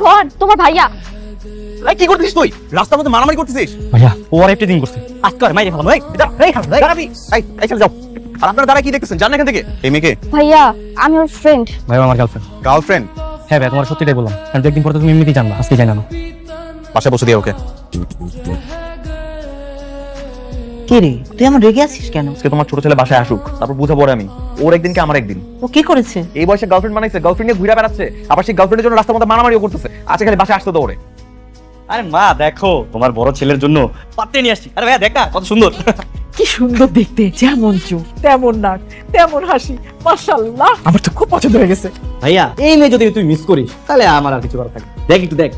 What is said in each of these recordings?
God, তোমার ভাইয়া। এই কি করছিস তুই? রাস্তার মধ্যে মারামারি করতেছিস? ভাইয়া ও আর একটা দিন করছে আজকে আর মাইরে ফেলাম। এই দাঁড়াবি। এই চল যাও। আর আপনারা দাঁড়া কি দেখতেছেন? জানেন এখান থেকে? এই মেয়েকে? ভাইয়া আমি ওর ফ্রেন্ড। ভাই আমার গার্লফ্রেন্ড। গার্লফ্রেন্ড? হ্যাঁ ভাই, তোমার সত্যিটাই বললাম, কারণ দু একদিন পরে তো তুমি এমনিতেই জানবা, আজকে জানা না। পাশে বসে দিয়ে ওকে। কে রে, তুই আমার রেগে আছিস কেন? আজকে তোমার ছোট ছেলে বাসায় আসুক, তারপর বুঝাবো আমি। ওর একদিন কি আমার একদিন। ও কি করেছে? এই বয়সে গার্লফ্রেন্ড বানাইছে, গার্লফ্রেন্ড নিয়ে ঘুরে বেড়াচ্ছে, আবার সেই গার্লফ্রেন্ডের জন্য রাস্তার মধ্যে মারামারিও করতেছে। আজকে খালি বাসায় আসতে দাও ওরে। আরে মা দেখো, তোমার বড় ছেলের জন্য পাত্রে নিয়ে আসছি। আরে ভাইয়া দেখ না কত সুন্দর। কি সুন্দর দেখতে, যেমন চোখ তেমন নাক তেমন হাসি, মাশাআল্লাহ আমার তো খুব পছন্দ হয়ে গেছে। ভাইয়া এই মেয়ে যদি তুই মিস করিস তাহলে আমার আর কিছু করার থাকে। দেখ একটু দেখ।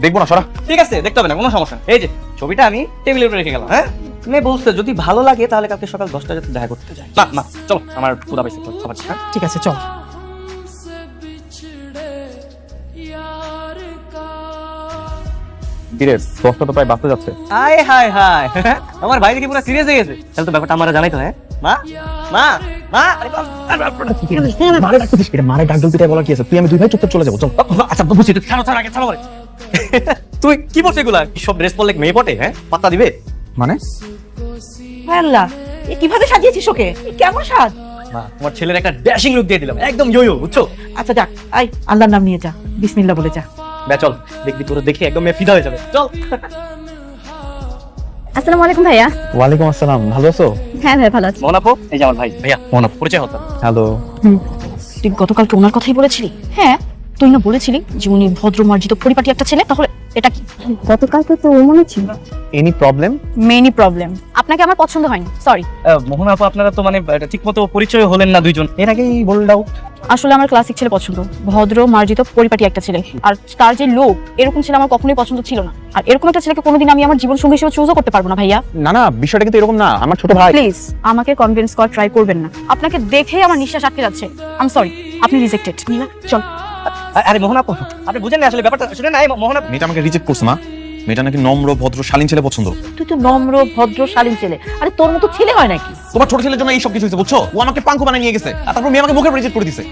দেখবো না সরা। ঠিক আছে, দেখতে হবে না, কোনো সমস্যা নেই। এই যে ছবিটা আমি টেবিলের উপরে রেখে গেলাম। হ্যাঁ মেয়ে বলছে যদি ভালো লাগে তাহলে কালকে সকাল 10টায় যাতে দেখা করতে যায়। না না চলো, আমার পুরা পাইছে খাবার। হ্যাঁ ঠিক আছে চল। কিরে, দশটা তো প্রায় বাঁচতে যাচ্ছে। হাই হাই হাই, আমার ভাই দেখি পুরো সিরিয়াস হয়ে গেছে। তাহলে তো ব্যাপারটা আমরা জানাই তো। হ্যাঁ মা মা মা, মারে ডাকতেছিস? এটা মারে ডাক দিতে বলার কি আছে? তুই আমি দুই ভাই চুপচাপ চলে যাবো, চল। আচ্ছা বুঝছি, তুই ছাড়ো ছাড়ো আগে ছাড়ো বলে। তুই কি বলছিস এগুলা? সব ড্রেস পরলে মেয়ে পটে? হ্যাঁ পাত্তা দিবে মানে? আল্লাহ, এ কিভাবে সাজিয়েছিস ওকে? এ কেমন সাজ? মা তোমার ছেলের একটা ড্যাশিং লুক দিয়ে দিলাম, একদম ইয়ো, বুঝছো? আচ্ছা যাক, আই আল্লাহর নাম নিয়ে যা, বিসমিল্লাহ বলে যা। বে চল, দেখবি তোর দেখে একদম মেয়ে ফিদা হয়ে যাবে। চল। আসসালামু আলাইকুম ভাইয়া। ওয়ালাইকুম আসসালাম, ভালো আছো? হ্যাঁ ভাই ভালো আছি। মোহনাপো, এই যে আমার ভাই। ভাইয়া মোহনাপ, পরিচয় হতো। হ্যালো। তুই গতকালকে ওনার কথাই বলেছিলি? হ্যাঁ, তুই না বলেছিলি যে উনি ভদ্র মার্জিত পরিপাটি একটা ছেলে, তাহলে এটা কি? গতকালকে তো ও মনে ছিল। Any problem? Many problem. আপনাকে আমার পছন্দ হয়নি, সরি। মোহনাপো আপনারা তো মানে ঠিক মতো পরিচয় হলেন না দুইজন, এর আগেই বোল্ড আউট। আসলে আমার ক্লাসিক ছেলে পছন্দ, ভদ্র মার্জিত পরিপাটি একটা ছেলে। আর তার যে লোক, এরকম ছেলে আমার কখনোই পছন্দ ছিল না। আর এরকম একটা ছেলেকে কোনোদিন আমি আমার জীবন সঙ্গী হিসেবে চুজও করতে পারবো না ভাইয়া। না না, বিষয়টা কিন্তু এরকম না, আমার ছোট ভাই। প্লিজ আমাকে কনভিন্স করার ট্রাই করবেন না। আপনাকে দেখেই আমার নিঃশ্বাস আটকে যাচ্ছে। আই এম সরি, আপনি রিজেক্টেড। নীলা চল। আরে মোহনাপো, আপনি বুঝেন না আসলে ব্যাপারটা। শুনে না, এই মোহনাপো মেয়েটা আমাকে রিজেক্ট করছে মা। মেয়েটা নাকি নম্র ভদ্র শালীন ছেলে পছন্দ। তুই তো নম্র ভদ্র শালীন ছেলে, আরে তোর মতো ছেলে হয় নাকি? তোমার ছোট ছেলের জন্য এইসব কিছু হয়েছে, বুঝছো? ও আমাকে পাঙ্কু বানিয়ে নিয়ে গেছে, আর তারপর মেয়ে আমাকে মুখে রিজেক্ট করে দিছে।